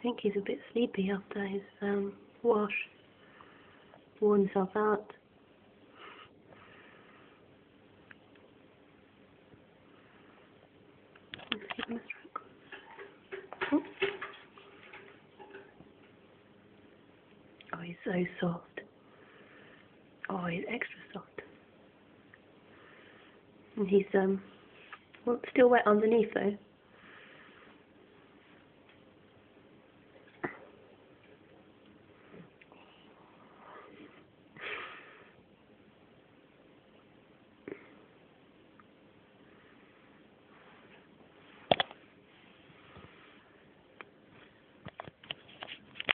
think he's a bit sleepy after his wash. Wore himself out. Let's give him a stroke. Oh. Oh, he's so soft. Oh, he's extra soft. And he's well, still wet underneath though.